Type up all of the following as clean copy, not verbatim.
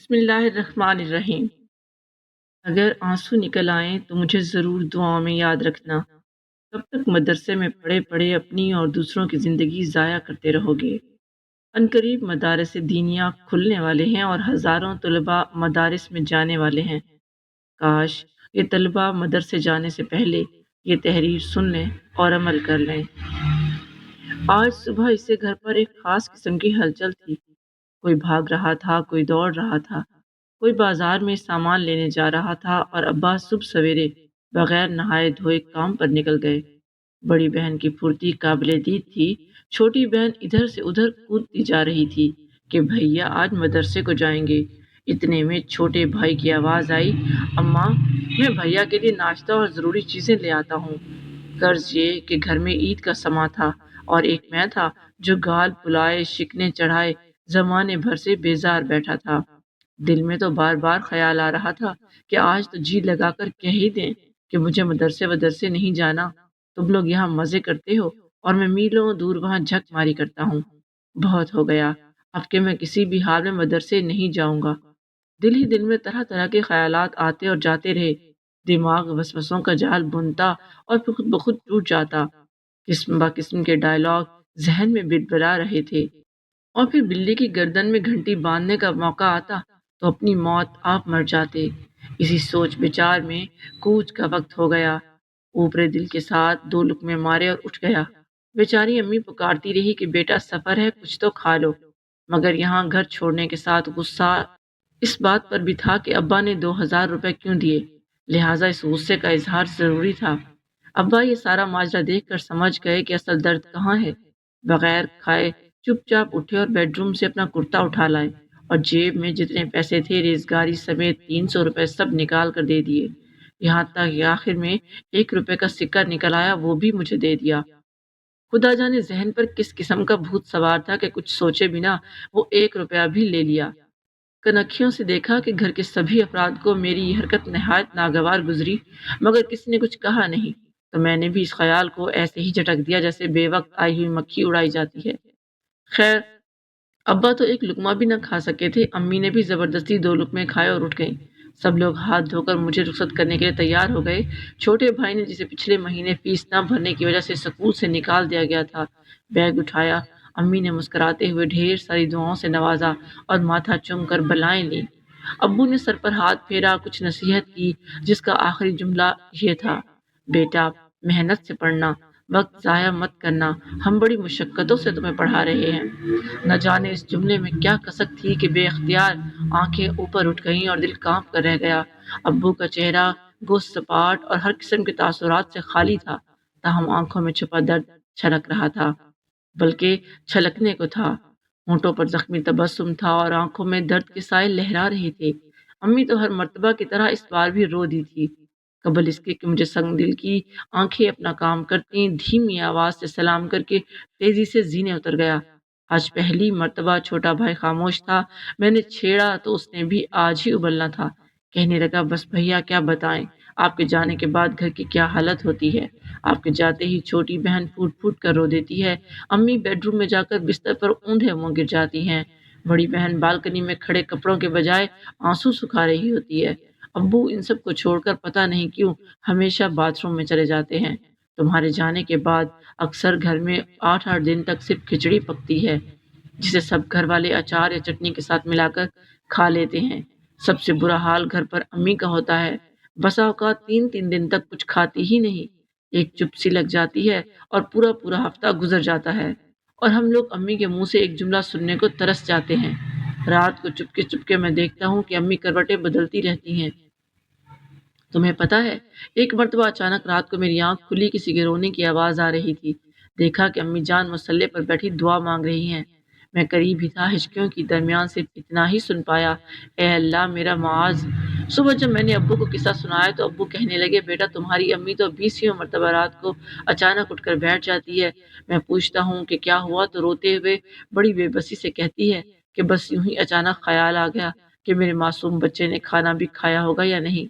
بسم اللہ الرحمن الرحیم۔ اگر آنسو نکل آئیں تو مجھے ضرور دعاؤں میں یاد رکھنا۔ کب تک مدرسے میں پڑھے پڑھے اپنی اور دوسروں کی زندگی ضائع کرتے رہو گے؟ عنقریب مدارس دینیہ کھلنے والے ہیں اور ہزاروں طلباء مدارس میں جانے والے ہیں۔ کاش یہ طلباء مدرسے جانے سے پہلے یہ تحریر سن لیں اور عمل کر لیں۔ آج صبح اس سے گھر پر ایک خاص قسم کی ہلچل تھی۔ کوئی بھاگ رہا تھا، کوئی دوڑ رہا تھا، کوئی بازار میں سامان لینے جا رہا تھا اور ابا صبح سویرے بغیر نہائے دھوئے کام پر نکل گئے۔ بڑی بہن کی پھرتی قابل دید تھی۔ چھوٹی بہن ادھر سے ادھر کودتی جا رہی تھی کہ بھیا آج مدرسے کو جائیں گے۔ اتنے میں چھوٹے بھائی کی آواز آئی، اماں میں بھیا کے لیے ناشتہ اور ضروری چیزیں لے آتا ہوں۔ غرض یہ کہ گھر میں عید کا سماں تھا اور ایک میں تھا جو گال پلائے شکنے چڑھائے زمانے بھر سے بیزار بیٹھا تھا۔ دل میں تو بار بار خیال آ رہا تھا کہ آج تو جی لگا کر کہہ ہی دیں کہ مجھے مدرسے ودرسے نہیں جانا، تم لوگ یہاں مزے کرتے ہو اور میں میلوں دور وہاں جھک ماری کرتا ہوں۔ بہت ہو گیا اب کہ میں کسی بھی حال میں مدرسے نہیں جاؤں گا۔ دل ہی دل میں طرح طرح کے خیالات آتے اور جاتے رہے۔ دماغ وسوسوں کا جال بنتا اور پھر خود بخود ٹوٹ جاتا۔ قسم با قسم کے ڈائلاگ ذہن میں بڑبڑا رہے تھے۔ اور پھر بلی کی گردن میں گھنٹی باندھنے کا موقع آتا تو اپنی موت آپ مر جاتے۔ اسی سوچ بچار میں کوچ کا وقت ہو گیا۔ اوپرے دل کے ساتھ 2 لقمے مارے اور اٹھ گیا۔ بیچاری امی پکارتی رہی کہ بیٹا سفر ہے، کچھ تو کھا لو، مگر یہاں گھر چھوڑنے کے ساتھ غصہ اس بات پر بھی تھا کہ ابا نے 2000 روپے کیوں دیے، لہٰذا اس غصے کا اظہار ضروری تھا۔ ابا یہ سارا ماجرا دیکھ کر سمجھ گئے کہ اصل درد کہاں ہے۔ بغیر کھائے چپ چاپ اٹھے اور بیڈ روم سے اپنا کرتا اٹھا لائے اور جیب میں جتنے پیسے تھے ریزگاری سمیت 300 روپے سب نکال کر دے دیے۔ یہاں تک کہ آخر میں 1 روپے کا سکہ نکل آیا، وہ بھی مجھے دے دیا۔ خدا جانے ذہن پر کس قسم کا بھوت سوار تھا کہ کچھ سوچے بنا وہ 1 روپیہ بھی لے لیا۔ کنکھیوں سے دیکھا کہ گھر کے سبھی افراد کو میری یہ حرکت نہایت ناگوار گزری، مگر کسی نے کچھ کہا نہیں، تو میں نے بھی اس خیال کو ایسے ہی جھٹک دیا جیسے بے وقت آئی ہوئی مکھی اڑائی جاتی ہے۔ خیر ابا تو 1 لقمہ بھی نہ کھا سکے تھے، امی نے بھی زبردستی 2 لقمے کھائے اور اٹھ گئیں۔ سب لوگ ہاتھ دھو کر مجھے رخصت کرنے کے لیے تیار ہو گئے۔ چھوٹے بھائی نے جسے پچھلے مہینے فیس نہ بھرنے کی وجہ سے سکول سے نکال دیا گیا تھا، بیگ اٹھایا۔ امی نے مسکراتے ہوئے ڈھیر ساری دعاؤں سے نوازا اور ماتھا چوم کر بلائیں لیں۔ ابو نے سر پر ہاتھ پھیرا، کچھ نصیحت کی، جس کا آخری جملہ یہ تھا، بیٹا محنت سے پڑھنا، وقت ضائع مت کرنا، ہم بڑی مشقتوں سے تمہیں پڑھا رہے ہیں۔ نہ جانے اس جملے میں کیا کسک تھی کہ بے اختیار آنکھیں اوپر اٹھ گئیں اور دل کانپ کر رہ گیا۔ ابو کا چہرہ گوشت سپاٹ اور ہر قسم کے تاثرات سے خالی تھا، تاہم آنکھوں میں چھپا درد چھلک رہا تھا، بلکہ چھلکنے کو تھا۔ ہونٹوں پر زخمی تبسم تھا اور آنکھوں میں درد کے سائے لہرا رہے تھے۔ امی تو ہر مرتبہ کی طرح اس بار بھی رو دی تھی، قبل اس کے کہ مجھے سنگ دل کی آنکھیں اپنا کام کرتی دھیمی آواز سے سلام کر کے تیزی سے زینے اتر گیا۔ آج پہلی مرتبہ چھوٹا بھائی خاموش تھا۔ میں نے چھیڑا تو اس نے بھی آج ہی ابلنا تھا۔ کہنے لگا، بس بھیا کیا بتائیں، آپ کے جانے کے بعد گھر کی کیا حالت ہوتی ہے۔ آپ کے جاتے ہی چھوٹی بہن پھوٹ پھوٹ کر رو دیتی ہے، امی بیڈ روم میں جا کر بستر پر اوندھے منہ گر جاتی ہیں، بڑی بہن بالکنی میں کھڑے کپڑوں کے بجائے آنسو سکھا رہی ہوتی ہے، ابو ان سب کو چھوڑ کر پتہ نہیں کیوں ہمیشہ باتھ روم میں چلے جاتے ہیں۔ تمہارے جانے کے بعد اکثر گھر میں 8 دن تک صرف کھچڑی پکتی ہے، جسے سب گھر والے اچار یا چٹنی کے ساتھ ملا کر کھا لیتے ہیں۔ سب سے برا حال گھر پر امی کا ہوتا ہے، بسا اوقات 3 دن تک کچھ کھاتی ہی نہیں، ایک چپ سی لگ جاتی ہے اور پورا پورا ہفتہ گزر جاتا ہے، اور ہم لوگ امی کے منہ سے ایک جملہ سننے کو ترس جاتے ہیں۔ رات کو چپکے میں دیکھتا ہوں کہ امی کروٹیں بدلتی رہتی ہیں۔ تمہیں پتہ ہے، ایک مرتبہ اچانک رات کو میری آنکھ کھلی، کسی کے رونے کی آواز آ رہی تھی۔ دیکھا کہ امی جان مصلے پر بیٹھی دعا مانگ رہی ہیں۔ میں قریب ہی تھا، ہچکیوں کی درمیان صرف اتنا ہی سن پایا، اے اللہ میرا معاذ۔ صبح جب میں نے ابو کو قصہ سنایا تو ابو کہنے لگے، بیٹا تمہاری امی تو 20 مرتبہ رات کو اچانک اٹھ کر بیٹھ جاتی ہے۔ میں پوچھتا ہوں کہ کیا ہوا تو روتے ہوئے بڑی بے بسی سے کہتی ہے کہ بس یوں ہی اچانک خیال آ گیا کہ میرے معصوم بچے نے کھانا بھی کھایا ہوگا یا نہیں،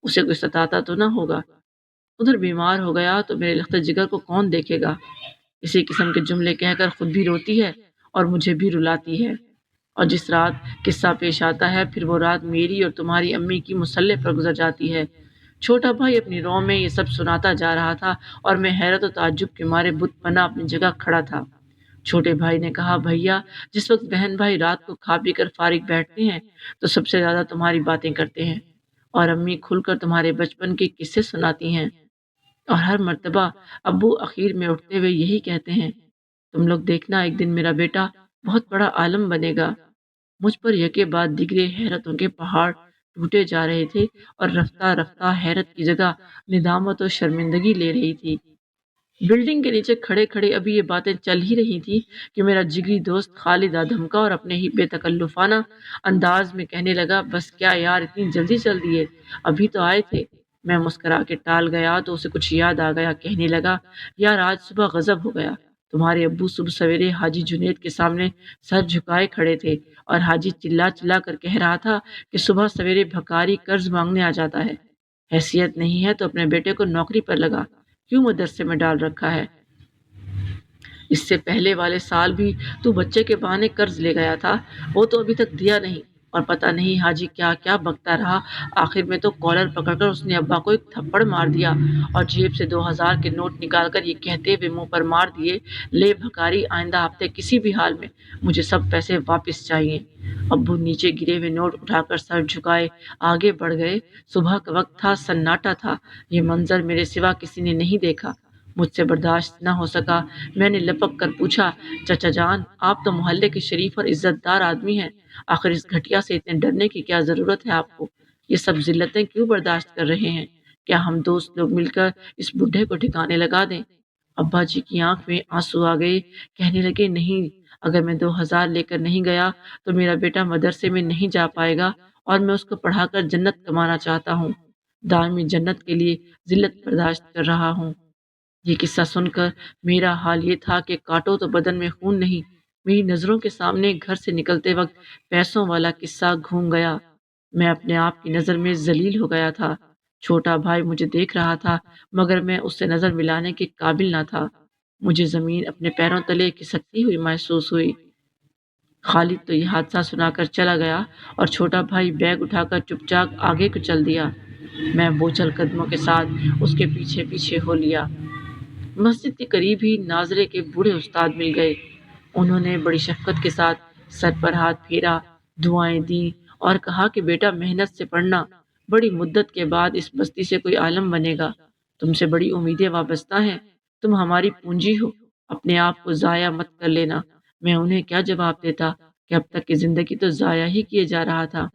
اسے کوئی ستاتا تو نہ ہوگا، ادھر بیمار ہو گیا تو میرے لخت جگر کو کون دیکھے گا۔ اسی قسم کے جملے کہہ کر خود بھی روتی ہے اور مجھے بھی رلاتی ہے۔ اور جس رات قصہ پیش آتا ہے پھر وہ رات میری اور تمہاری امی کی مسلح پر گزر جاتی ہے۔ چھوٹا بھائی اپنی رو میں یہ سب سناتا جا رہا تھا اور میں حیرت و تعجب کے مارے بت بنا اپنی جگہ کھڑا تھا۔ چھوٹے بھائی نے کہا، بھیا، جس وقت بہن بھائی رات کو کھا پی کر فارغ بیٹھتے ہیں تو سب سے زیادہ تمہاری باتیں کرتے ہیں اور امی کھل کر تمہارے بچپن کے قصے سناتی ہیں، اور ہر مرتبہ ابو اخیر میں اٹھتے ہوئے یہی کہتے ہیں، تم لوگ دیکھنا ایک دن میرا بیٹا بہت بڑا عالم بنے گا۔ مجھ پر یکے بعد دیگرے حیرتوں کے پہاڑ ٹوٹے جا رہے تھے اور رفتہ رفتہ حیرت کی جگہ ندامت و شرمندگی لے رہی تھی۔ بلڈنگ کے نیچے کھڑے کھڑے ابھی یہ باتیں چل ہی رہی تھی کہ میرا جگری دوست خالد دھمکا اور اپنے ہی بے تکلفانہ انداز میں کہنے لگا، بس کیا یار، اتنی جلدی چل دیے، ابھی تو آئے تھے۔ میں مسکرا کے ٹال گیا تو اسے کچھ یاد آ گیا، کہنے لگا، یار آج صبح غضب ہو گیا، تمہارے ابو صبح سویرے حاجی جنید کے سامنے سر جھکائے کھڑے تھے اور حاجی چلا چلا کر کہہ رہا تھا کہ صبح سویرے بھکاری قرض مانگنے آ جاتا ہے، حیثیت نہیں ہے تو اپنے بیٹے کو نوکری پر لگا، کیوں مدرسے میں ڈال رکھا ہے؟ اس سے پہلے والے سال بھی تو بچے کے بہانے قرض لے گیا تھا، وہ تو ابھی تک دیا نہیں، اور پتہ نہیں حاجی کیا کیا بکتا رہا۔ آخر میں تو کالر پکڑ کر اس نے ابا کو ایک تھپڑ مار دیا اور جیب سے 2000 کے نوٹ نکال کر یہ کہتے ہوئے منہ پر مار دیے، لے بھکاری، آئندہ ہفتے کسی بھی حال میں مجھے سب پیسے واپس چاہیے۔ ابو نیچے گرے ہوئے نوٹ اٹھا کر سر جھکائے آگے بڑھ گئے۔ صبح کا وقت تھا، سناٹا تھا، یہ منظر میرے سوا کسی نے نہیں دیکھا۔ مجھ سے برداشت نہ ہو سکا، میں نے لپک کر پوچھا، چچا جان، آپ تو محلے کے شریف اور عزت دار آدمی ہیں، آخر اس گھٹیا سے اتنے ڈرنے کی کیا ضرورت ہے آپ کو؟ یہ سب ذلتیں کیوں برداشت کر رہے ہیں؟ کیا ہم دوست لوگ مل کر اس بڈھے کو ٹھکانے لگا دیں؟ ابا جی کی آنکھ میں آنسو آ گئے، کہنے لگے، نہیں، اگر میں 2000 لے کر نہیں گیا تو میرا بیٹا مدرسے میں نہیں جا پائے گا، اور میں اس کو پڑھا کر جنت کمانا چاہتا ہوں، دائمی جنت کے لیے ذلت برداشت کر رہا ہوں۔ یہ قصہ سن کر میرا حال یہ تھا کہ کاٹو تو بدن میں خون نہیں۔ میری نظروں کے سامنے گھر سے نکلتے وقت پیسوں والا قصہ گھوم گیا۔ میں اپنے آپ کی نظر میں ذلیل ہو گیا تھا۔ چھوٹا بھائی مجھے دیکھ رہا تھا مگر میں اس سے نظر ملانے کے قابل نہ تھا۔ مجھے زمین اپنے پیروں تلے کھسکتی ہوئی محسوس ہوئی۔ خالد تو یہ حادثہ سنا کر چلا گیا اور چھوٹا بھائی بیگ اٹھا کر چپ چاپ آگے کو چل دیا۔ میں بوجھل قدموں کے ساتھ اس کے پیچھے پیچھے ہو لیا۔ مسجد کے قریب ہی ناظرے کے بوڑھے استاد مل گئے۔ انہوں نے بڑی شفقت کے ساتھ سر پر ہاتھ پھیرا، دعائیں دیں اور کہا کہ بیٹا محنت سے پڑھنا، بڑی مدت کے بعد اس بستی سے کوئی عالم بنے گا، تم سے بڑی امیدیں وابستہ ہیں، تم ہماری پونجی ہو، اپنے آپ کو ضائع مت کر لینا۔ میں انہیں کیا جواب دیتا کہ اب تک کی زندگی تو ضائع ہی کیے جا رہا تھا۔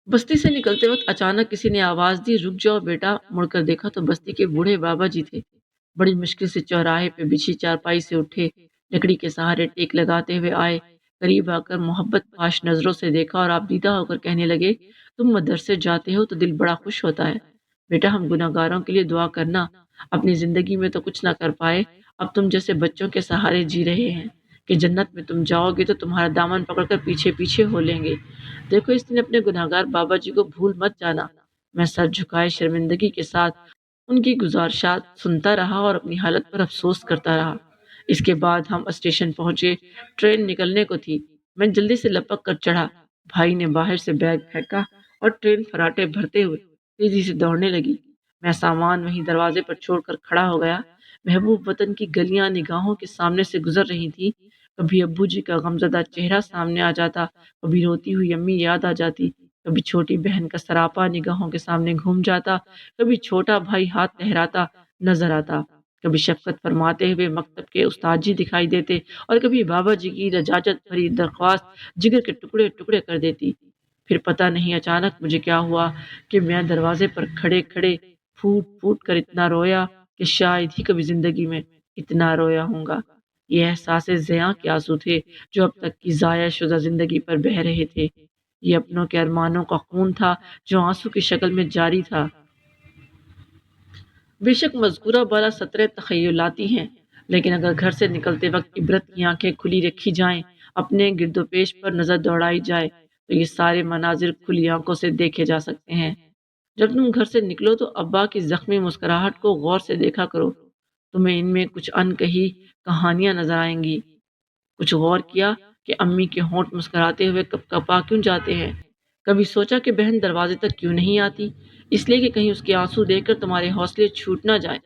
بستی سے نکلتے وقت اچانک کسی نے آواز دی، رک جاؤ بیٹا۔ مڑ کر دیکھا تو بستی کے بوڑھے بابا جی تھے۔ بڑی مشکل سے چوراہے پہ بچھی چارپائی سے اٹھے، لکڑی کے سہارے ٹیک لگاتے ہوئے آئے، قریب آ کر محبت پاش نظروں سے دیکھا اور آپ دیدہ ہو کر کہنے لگے، تم مدرسے جاتے ہو تو دل بڑا خوش ہوتا ہے بیٹا، ہم گناہ گاروں کے لیے دعا کرنا، اپنی زندگی میں تو کچھ نہ کر پائے، اب تم جیسے بچوں کے سہارے جی رہے ہیں کہ جنت میں تم جاؤ گے تو تمہارا دامن پکڑ کر پیچھے پیچھے ہو لیں گے۔ دیکھو اس دن اپنے گناہ گار بابا جی کو بھول مت جانا۔ میں سر جھکائے شرمندگی کے ساتھ ان کی گزارشات سنتا رہا اور اپنی حالت پر افسوس کرتا رہا۔ اس کے بعد ہم اسٹیشن پہنچے، ٹرین نکلنے کو تھی۔ میں جلدی سے لپک کر چڑھا، بھائی نے باہر سے بیگ پھینکا اور ٹرین فراٹے بھرتے ہوئے تیزی سے دوڑنے لگی۔ میں سامان وہیں دروازے پر چھوڑ کر کھڑا ہو گیا۔ محبوب وطن کی گلیاں نگاہوں کے سامنے سے گزر رہی تھی، کبھی ابو جی کا غمزدہ چہرہ سامنے آ جاتا، کبھی روتی ہوئی امی یاد آ جاتی، کبھی چھوٹی بہن کا سراپا نگاہوں کے سامنے گھوم جاتا، کبھی چھوٹا بھائی ہاتھ لہراتا نظر آتا، کبھی شفقت فرماتے ہوئے مکتب کے استاد جی دکھائی دیتے، اور کبھی بابا جی کی لجاجت بھری درخواست جگر کے ٹکڑے ٹکڑے کر دیتی۔ پھر پتہ نہیں اچانک مجھے کیا ہوا کہ میں دروازے پر کھڑے کھڑے پھوٹ پھوٹ کر اتنا رویا کہ شاید ہی کبھی زندگی میں اتنا رویا ہوں گا۔ یہ احساس زیاں کے آنسو تھے جو اب تک کی ضائع شدہ زندگی پر بہہ رہے تھے۔ یہ اپنوں کے ارمانوں کا خون تھا جو آنسو کی شکل میں جاری تھا۔ بے شک مذکورہ بالا سطریں تخیلاتی ہیں، لیکن اگر گھر سے نکلتے وقت عبرت کی آنکھیں کھلی رکھی جائیں، اپنے گرد و پیش پر نظر دوڑائی جائے تو یہ سارے مناظر کھلی آنکھوں سے دیکھے جا سکتے ہیں۔ جب تم گھر سے نکلو تو ابا کی زخمی مسکراہٹ کو غور سے دیکھا کرو، تمہیں ان میں کچھ ان کہی کہانیاں نظر آئیں گی۔ کچھ غور کیا کہ امی کے ہونٹ مسکراتے ہوئے کپ کپا کیوں جاتے ہیں؟ کبھی سوچا کہ بہن دروازے تک کیوں نہیں آتی؟ اس لیے کہ کہیں اس کے آنسو دیکھ کر تمہارے حوصلے چھوٹ نہ جائیں۔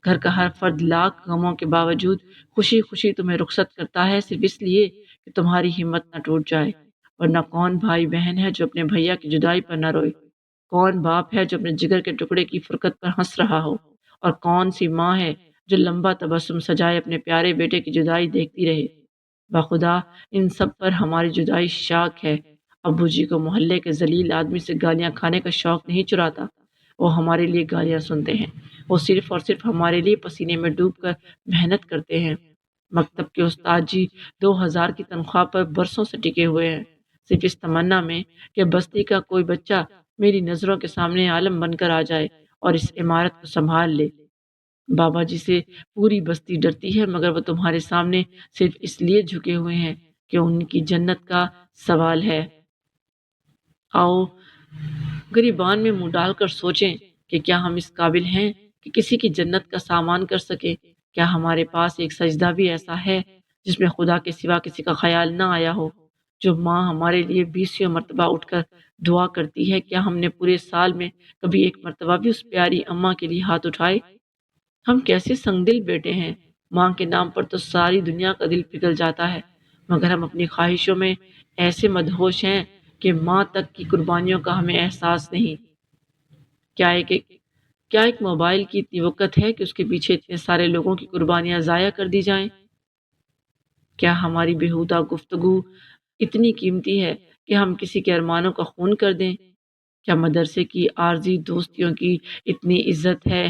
گھر کا ہر فرد لاکھ غموں کے باوجود خوشی خوشی تمہیں رخصت کرتا ہے، صرف اس لیے کہ تمہاری ہمت نہ ٹوٹ جائے۔ ورنہ کون بھائی بہن ہے جو اپنے بھیا کی جدائی پر نہ روئے؟ کون باپ ہے جو اپنے جگر کے ٹکڑے کی فرقت پر ہنس رہا ہو؟ اور کون سی ماں ہے جو لمبا تبسم سجائے اپنے پیارے بیٹے کی جدائی دیکھتی رہے؟ بخدا ان سب پر ہماری جدائی شاک ہے۔ ابو جی کو محلے کے ذلیل آدمی سے گالیاں کھانے کا شوق نہیں چراتا۔ وہ ہمارے لیے گالیاں سنتے ہیں، وہ صرف اور صرف ہمارے لیے پسینے میں ڈوب کر محنت کرتے ہیں۔ مکتب کے استاد جی 2000 کی تنخواہ پر برسوں سے ٹکے ہوئے ہیں، صرف اس تمنا میں کہ بستی کا کوئی بچہ میری نظروں کے سامنے عالم بن کر آ جائے اور اس عمارت کو سنبھال لے۔ بابا جی سے پوری بستی ڈرتی ہے، مگر وہ تمہارے سامنے صرف اس لیے جھکے ہوئے ہیں کہ ان کی جنت کا سوال ہے۔ آؤ گریبان میں منہ ڈال کر سوچیں کہ کیا ہم اس قابل ہیں کہ کسی کی جنت کا سامان کر سکے؟ کیا ہمارے پاس ایک سجدہ بھی ایسا ہے جس میں خدا کے سوا کسی کا خیال نہ آیا ہو؟ جو ماں ہمارے لیے 20 مرتبہ اٹھ کر دعا کرتی ہے، کیا ہم نے پورے سال میں کبھی ایک مرتبہ بھی اس پیاری اماں کے لیے ہاتھ اٹھائے؟ ہم کیسے سنگ دل بیٹے ہیں! ماں کے نام پر تو ساری دنیا کا دل پگھل جاتا ہے، مگر ہم اپنی خواہشوں میں ایسے مدہوش ہیں کہ ماں تک کی قربانیوں کا ہمیں احساس نہیں۔ کیا ایک موبائل کی اتنی وقت ہے کہ اس کے پیچھے اتنے سارے لوگوں کی قربانیاں ضائع کر دی جائیں؟ کیا ہماری بےہودہ گفتگو اتنی قیمتی ہے کہ ہم کسی کے ارمانوں کا خون کر دیں؟ کیا مدرسے کی عارضی دوستیوں کی اتنی عزت ہے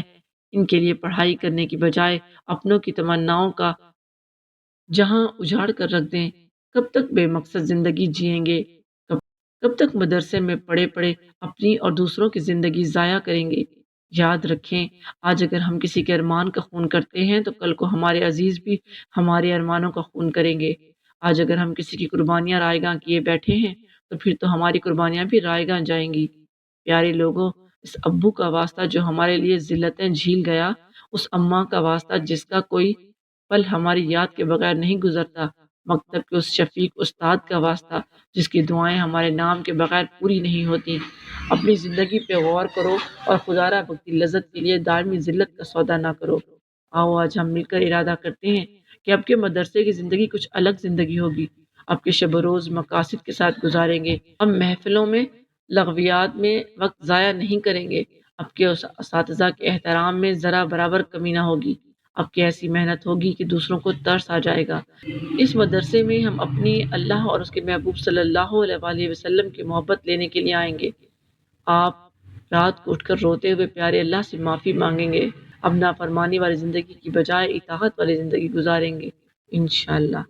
ان کے لیے پڑھائی کرنے کی بجائے اپنوں کی تمناؤں کا جہاں اجاڑ کر رکھ دیں؟ کب تک بے مقصد زندگی جئیں گے؟ کب کب تک مدرسے میں پڑے پڑے اپنی اور دوسروں کی زندگی ضائع کریں گے؟ یاد رکھیں، آج اگر ہم کسی کے ارمان کا خون کرتے ہیں تو کل کو ہمارے عزیز بھی ہمارے ارمانوں کا خون کریں گے۔ آج اگر ہم کسی کی قربانیاں رائیگاں کیے بیٹھے ہیں تو پھر تو ہماری قربانیاں بھی رائیگاں جائیں گی۔ پیارے لوگوں، اس ابو کا واسطہ جو ہمارے لیے ذلتیں جھیل گیا، اس اماں کا واسطہ جس کا کوئی پل ہماری یاد کے بغیر نہیں گزرتا، مکتب کے اس شفیق استاد کا واسطہ جس کی دعائیں ہمارے نام کے بغیر پوری نہیں ہوتی۔ اپنی زندگی پہ غور کرو اور خدا را بھکتی لذت کے لیے دائمی ذلت کا سودا نہ کرو۔ آؤ آج ہم مل کر ارادہ کرتے ہیں کہ اب کے مدرسے کی زندگی کچھ الگ زندگی ہوگی۔ اب کے شب و روز مقاصد کے ساتھ گزاریں گے، ہم محفلوں میں لغویات میں وقت ضائع نہیں کریں گے، اب کے اساتذہ کے احترام میں ذرا برابر کمی نہ ہوگی، اب کی ایسی محنت ہوگی کہ دوسروں کو ترس آ جائے گا۔ اس مدرسے میں ہم اپنی اللہ اور اس کے محبوب صلی اللہ علیہ وآلہ وسلم کی محبت لینے کے لیے آئیں گے۔ آپ رات کو اٹھ کر روتے ہوئے پیارے اللہ سے معافی مانگیں گے، اب نافرمانی والی زندگی کی بجائے اطاعت والی زندگی گزاریں گے انشاءاللہ۔